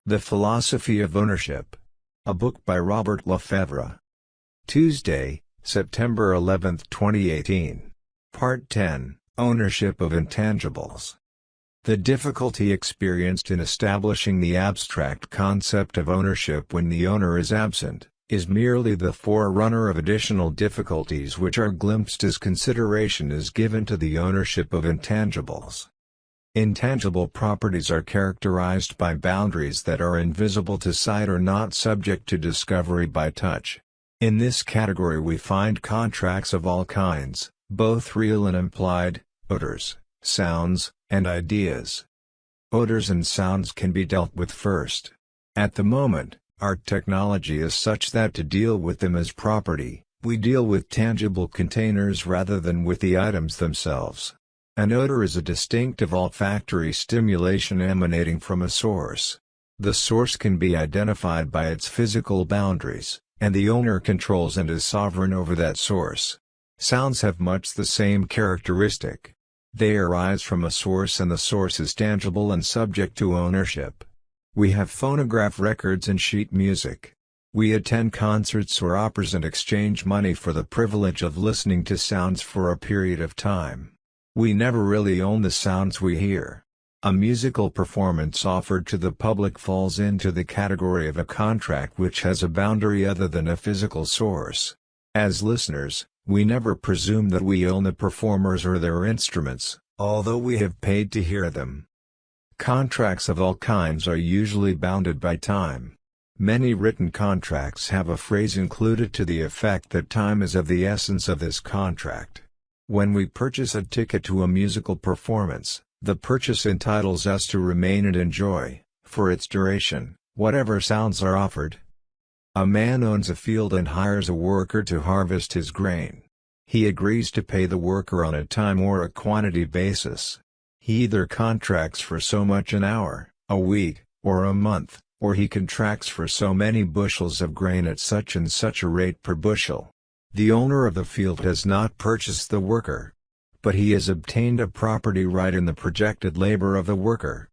The Philosophy of Ownership. A book by Robert LeFevre. Tuesday, September 11, 2018. Part 10, Ownership of Intangibles. The difficulty experienced in establishing the abstract concept of ownership when the owner is absent, is merely the forerunner of additional difficulties which are glimpsed as consideration is given to the ownership of intangibles. Intangible properties are characterized by boundaries that are invisible to sight or not subject to discovery by touch. In this category we find contracts of all kinds, both real and implied, odors, sounds, and ideas. Odors and sounds can be dealt with first. At the moment, our technology is such that to deal with them as property, we deal with tangible containers rather than with the items themselves. An odor is a distinctive olfactory stimulation emanating from a source. The source can be identified by its physical boundaries, and the owner controls and is sovereign over that source. Sounds have much the same characteristic. They arise from a source and the source is tangible and subject to ownership. We have phonograph records and sheet music. We attend concerts or operas and exchange money for the privilege of listening to sounds for a period of time. We never really own the sounds we hear. A musical performance offered to the public falls into the category of a contract which has a boundary other than a physical source. As listeners, we never presume that we own the performers or their instruments, although we have paid to hear them. Contracts of all kinds are usually bounded by time. Many written contracts have a phrase included to the effect that time is of the essence of this contract. When we purchase a ticket to a musical performance, the purchase entitles us to remain and enjoy, for its duration, whatever sounds are offered. A man owns a field and hires a worker to harvest his grain. He agrees to pay the worker on a time or a quantity basis. He either contracts for so much an hour, a week, or a month, or he contracts for so many bushels of grain at such and such a rate per bushel. The owner of the field has not purchased the worker, but he has obtained a property right in the projected labor of the worker.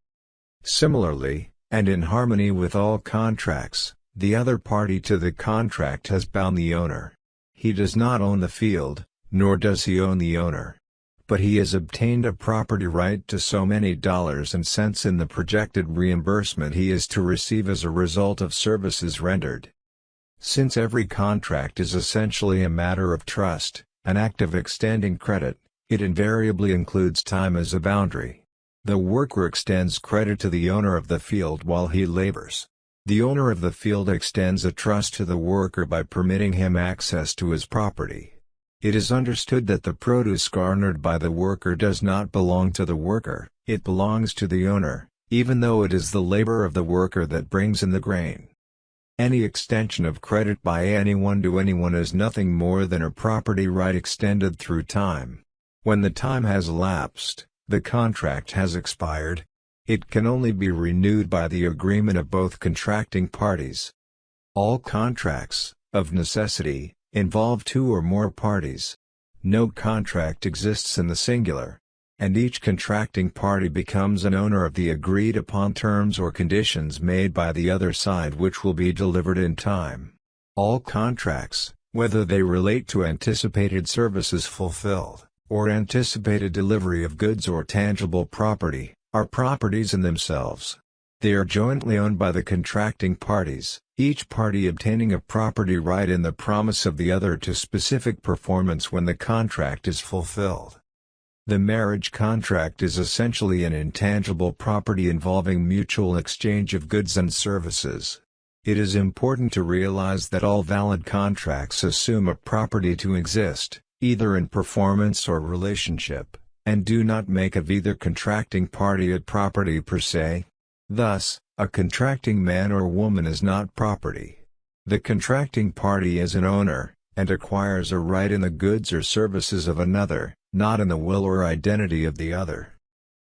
Similarly, and in harmony with all contracts, the other party to the contract has bound the owner. He does not own the field, nor does he own the owner. But he has obtained a property right to so many dollars and cents in the projected reimbursement he is to receive as a result of services rendered. Since every contract is essentially a matter of trust, an act of extending credit, it invariably includes time as a boundary. The worker extends credit to the owner of the field while he labors. The owner of the field extends a trust to the worker by permitting him access to his property. It is understood that the produce garnered by the worker does not belong to the worker, it belongs to the owner, even though it is the labor of the worker that brings in the grain. Any extension of credit by anyone to anyone is nothing more than a property right extended through time. When the time has elapsed, the contract has expired. It can only be renewed by the agreement of both contracting parties. All contracts, of necessity, involve two or more parties. No contract exists in the singular. And each contracting party becomes an owner of the agreed-upon terms or conditions made by the other side which will be delivered in time. All contracts, whether they relate to anticipated services fulfilled, or anticipated delivery of goods or tangible property, are properties in themselves. They are jointly owned by the contracting parties, each party obtaining a property right in the promise of the other to specific performance when the contract is fulfilled. The marriage contract is essentially an intangible property involving mutual exchange of goods and services. It is important to realize that all valid contracts assume a property to exist, either in performance or relationship, and do not make of either contracting party a property per se. Thus, a contracting man or woman is not property. The contracting party is an owner, and acquires a right in the goods or services of another, not in the will or identity of the other.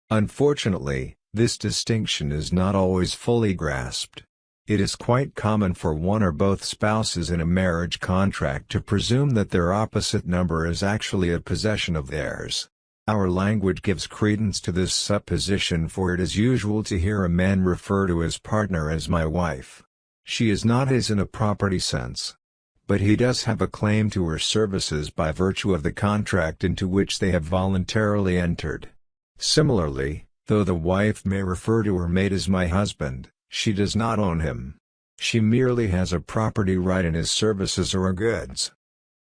Unfortunately, this distinction is not always fully grasped. It is quite common for one or both spouses in a marriage contract to presume that their opposite number is actually a possession of theirs. Our language gives credence to this supposition, for it is usual to hear a man refer to his partner as my wife. She is not his in a property sense, but he does have a claim to her services by virtue of the contract into which they have voluntarily entered. Similarly, though the wife may refer to her mate as my husband, she does not own him. She merely has a property right in his services or goods.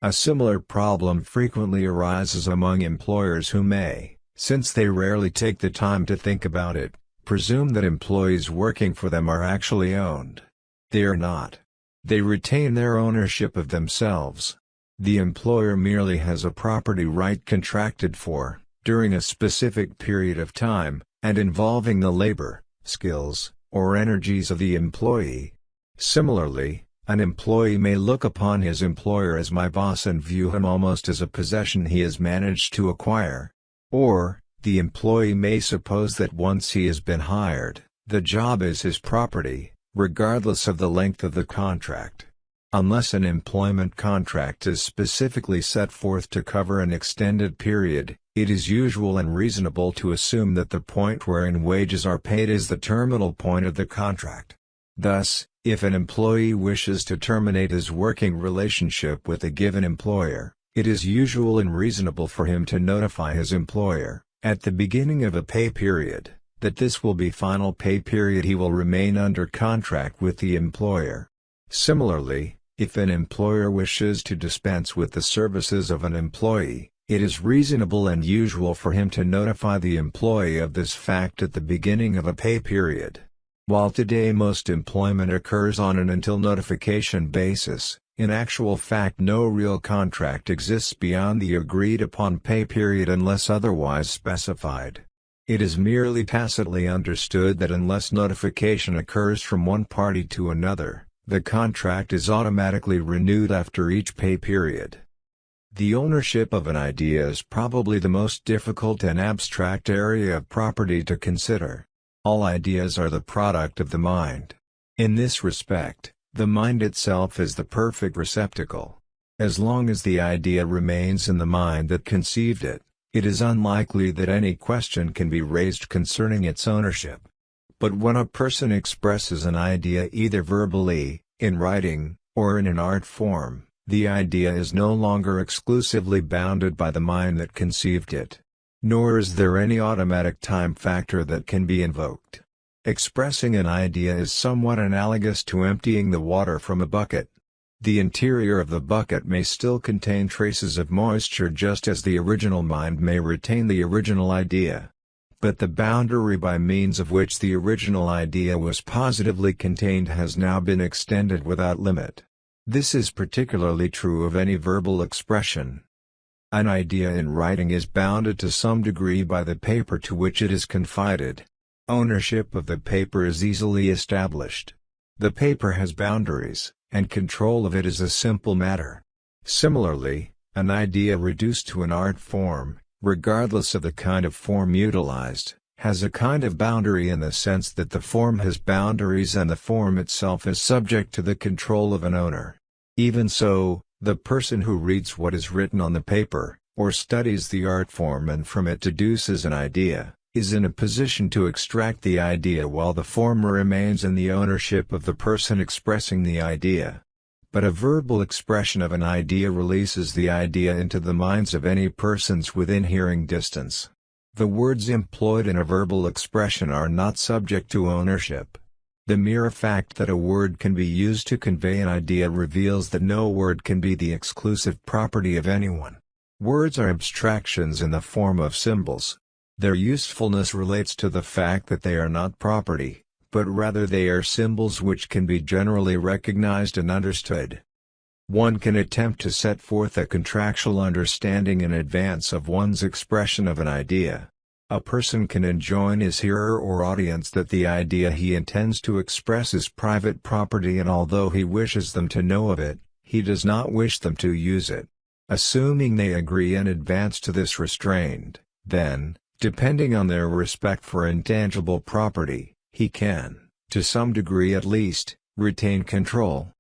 A similar problem frequently arises among employers who may, since they rarely take the time to think about it, presume that employees working for them are actually owned. They are not. They retain their ownership of themselves. The employer merely has a property right contracted for, during a specific period of time, and involving the labor, skills, or energies of the employee. Similarly, an employee may look upon his employer as my boss and view him almost as a possession he has managed to acquire. Or, the employee may suppose that once he has been hired, the job is his property, regardless of the length of the contract. Unless an employment contract is specifically set forth to cover an extended period, it is usual and reasonable to assume that the point wherein wages are paid is the terminal point of the contract. Thus, if an employee wishes to terminate his working relationship with a given employer, it is usual and reasonable for him to notify his employer, at the beginning of a pay period, that this will be final pay period. He will remain under contract with the employer. Similarly, if an employer wishes to dispense with the services of an employee, it is reasonable and usual for him to notify the employee of this fact at the beginning of a pay period. While today most employment occurs on an until notification basis, in actual fact no real contract exists beyond the agreed-upon pay period unless otherwise specified. It is merely tacitly understood that unless notification occurs from one party to another, the contract is automatically renewed after each pay period. The ownership of an idea is probably the most difficult and abstract area of property to consider. All ideas are the product of the mind. In this respect, the mind itself is the perfect receptacle. As long as the idea remains in the mind that conceived it, it is unlikely that any question can be raised concerning its ownership. But when a person expresses an idea either verbally, in writing, or in an art form, the idea is no longer exclusively bounded by the mind that conceived it. Nor is there any automatic time factor that can be invoked. Expressing an idea is somewhat analogous to emptying the water from a bucket. The interior of the bucket may still contain traces of moisture just as the original mind may retain the original idea. But the boundary by means of which the original idea was positively contained has now been extended without limit. This is particularly true of any verbal expression. An idea in writing is bounded to some degree by the paper to which it is confided. Ownership of the paper is easily established. The paper has boundaries, and control of it is a simple matter. Similarly, an idea reduced to an art form, regardless of the kind of form utilized, has a kind of boundary in the sense that the form has boundaries and the form itself is subject to the control of an owner. Even so, the person who reads what is written on the paper, or studies the art form and from it deduces an idea, is in a position to extract the idea while the form remains in the ownership of the person expressing the idea. But a verbal expression of an idea releases the idea into the minds of any persons within hearing distance. The words employed in a verbal expression are not subject to ownership. The mere fact that a word can be used to convey an idea reveals that no word can be the exclusive property of anyone. Words are abstractions in the form of symbols. Their usefulness relates to the fact that they are not property, but rather they are symbols which can be generally recognized and understood. One can attempt to set forth a contractual understanding in advance of one's expression of an idea. A person can enjoin his hearer or audience that the idea he intends to express is private property, and although he wishes them to know of it, he does not wish them to use it. Assuming they agree in advance to this restraint, then, depending on their respect for intangible property, he can, to some degree at least, retain control.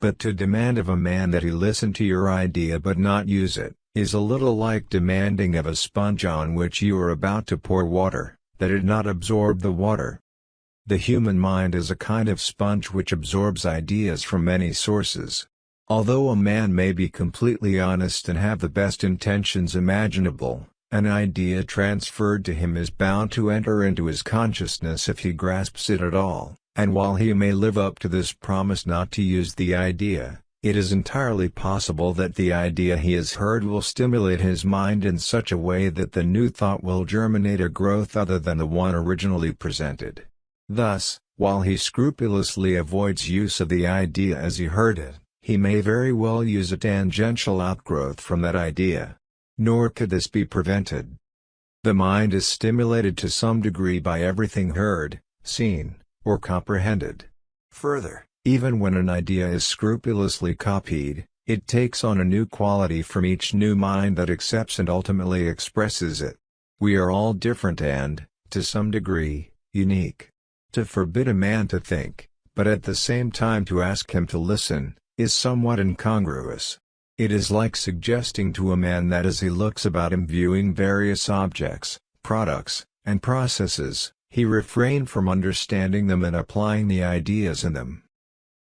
But to demand of a man that he listen to your idea but not use it, is a little like demanding of a sponge on which you are about to pour water, that it not absorb the water. The human mind is a kind of sponge which absorbs ideas from many sources. Although a man may be completely honest and have the best intentions imaginable, an idea transferred to him is bound to enter into his consciousness if he grasps it at all, and while he may live up to this promise not to use the idea, it is entirely possible that the idea he has heard will stimulate his mind in such a way that the new thought will germinate a growth other than the one originally presented. Thus, while he scrupulously avoids use of the idea as he heard it, he may very well use a tangential outgrowth from that idea. Nor could this be prevented. The mind is stimulated to some degree by everything heard, seen, or comprehended. Further, even when an idea is scrupulously copied, it takes on a new quality from each new mind that accepts and ultimately expresses it. We are all different and, to some degree, unique. To forbid a man to think, but at the same time to ask him to listen, is somewhat incongruous. It is like suggesting to a man that as he looks about him viewing various objects, products, and processes, he refrain from understanding them and applying the ideas in them.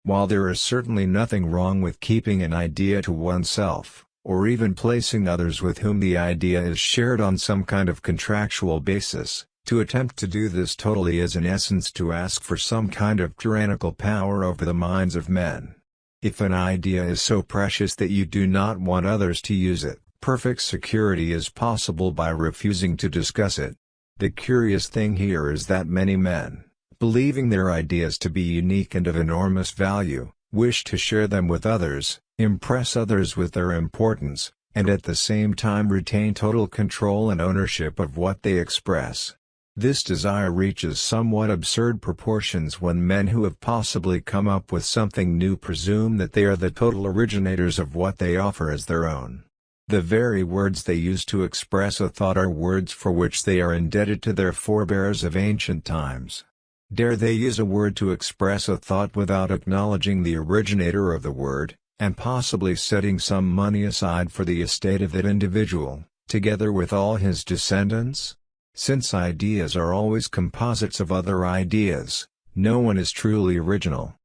While there is certainly nothing wrong with keeping an idea to oneself, or even placing others with whom the idea is shared on some kind of contractual basis, to attempt to do this totally is in essence to ask for some kind of tyrannical power over the minds of men. If an idea is so precious that you do not want others to use it, perfect security is possible by refusing to discuss it. The curious thing here is that many men, believing their ideas to be unique and of enormous value, wish to share them with others, impress others with their importance, and at the same time retain total control and ownership of what they express. This desire reaches somewhat absurd proportions when men who have possibly come up with something new presume that they are the total originators of what they offer as their own. The very words they use to express a thought are words for which they are indebted to their forebears of ancient times. Dare they use a word to express a thought without acknowledging the originator of the word, and possibly setting some money aside for the estate of that individual, together with all his descendants? Since ideas are always composites of other ideas, no one is truly original.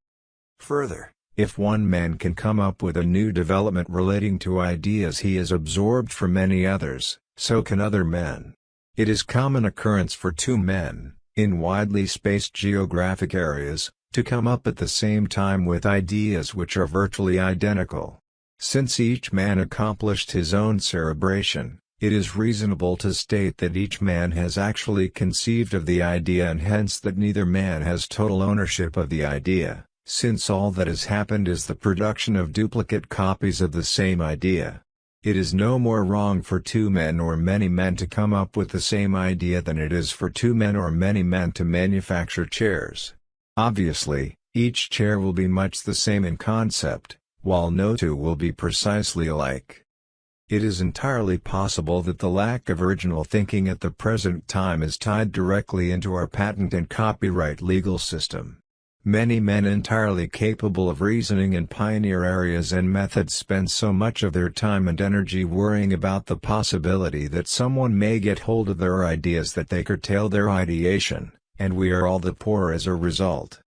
Further, if one man can come up with a new development relating to ideas he has absorbed from many others, so can other men. It is common occurrence for two men, in widely spaced geographic areas, to come up at the same time with ideas which are virtually identical. Since each man accomplished his own cerebration, it is reasonable to state that each man has actually conceived of the idea and hence that neither man has total ownership of the idea, since all that has happened is the production of duplicate copies of the same idea. It is no more wrong for two men or many men to come up with the same idea than it is for two men or many men to manufacture chairs. Obviously, each chair will be much the same in concept, while no two will be precisely alike. It is entirely possible that the lack of original thinking at the present time is tied directly into our patent and copyright legal system. Many men entirely capable of reasoning in pioneer areas and methods spend so much of their time and energy worrying about the possibility that someone may get hold of their ideas that they curtail their ideation, and we are all the poorer as a result.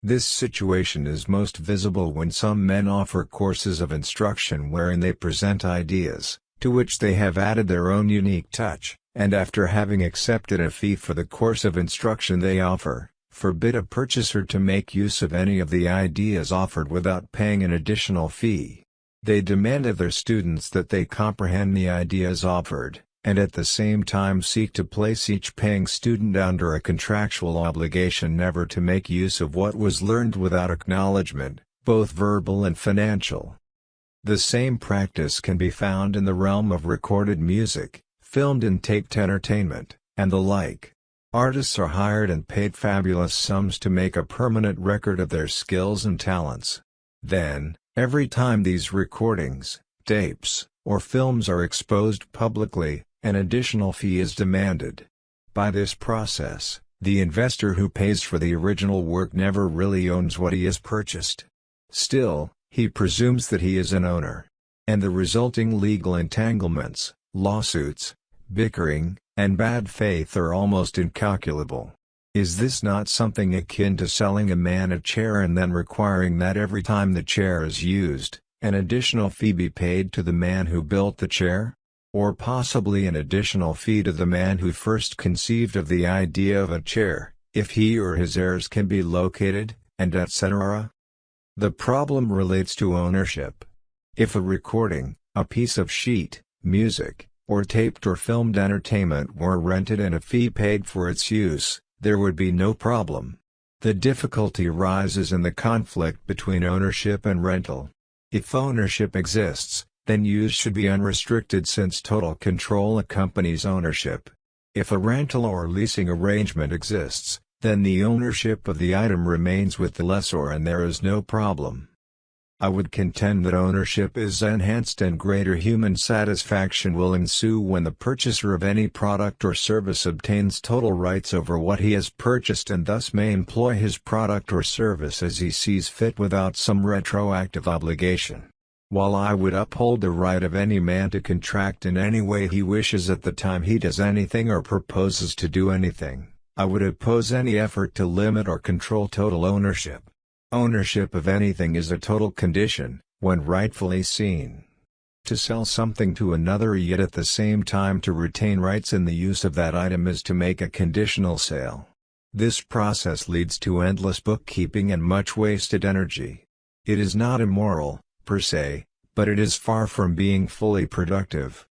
This situation is most visible when some men offer courses of instruction wherein they present ideas, to which they have added their own unique touch, and after having accepted a fee for the course of instruction they offer, forbid a purchaser to make use of any of the ideas offered without paying an additional fee. They demand of their students that they comprehend the ideas offered, and at the same time seek to place each paying student under a contractual obligation never to make use of what was learned without acknowledgement, both verbal and financial. The same practice can be found in the realm of recorded music, filmed and taped entertainment, and the like. Artists are hired and paid fabulous sums to make a permanent record of their skills and talents. Then, every time these recordings, tapes, or films are exposed publicly, an additional fee is demanded. By this process, the investor who pays for the original work never really owns what he has purchased. Still, he presumes that he is an owner. and the resulting legal entanglements, lawsuits, bickering, and bad faith are almost incalculable. Is this not something akin to selling a man a chair and then requiring that every time the chair is used, an additional fee be paid to the man who built the chair? Or possibly an additional fee to the man who first conceived of the idea of a chair, if he or his heirs can be located, and etc.? The problem relates to ownership. If a recording, a piece of sheet, music, or taped or filmed entertainment were rented and a fee paid for its use, there would be no problem. The difficulty arises in the conflict between ownership and rental. If ownership exists, then use should be unrestricted since total control accompanies ownership. If a rental or leasing arrangement exists, then the ownership of the item remains with the lessor and there is no problem. I would contend that ownership is enhanced and greater human satisfaction will ensue when the purchaser of any product or service obtains total rights over what he has purchased and thus may employ his product or service as he sees fit without some retroactive obligation. While I would uphold the right of any man to contract in any way he wishes at the time he does anything or proposes to do anything, I would oppose any effort to limit or control total ownership. Ownership of anything is a total condition, when rightfully seen. To sell something to another yet at the same time to retain rights in the use of that item is to make a conditional sale. This process leads to endless bookkeeping and much wasted energy. It is not immoral, per se, but it is far from being fully productive.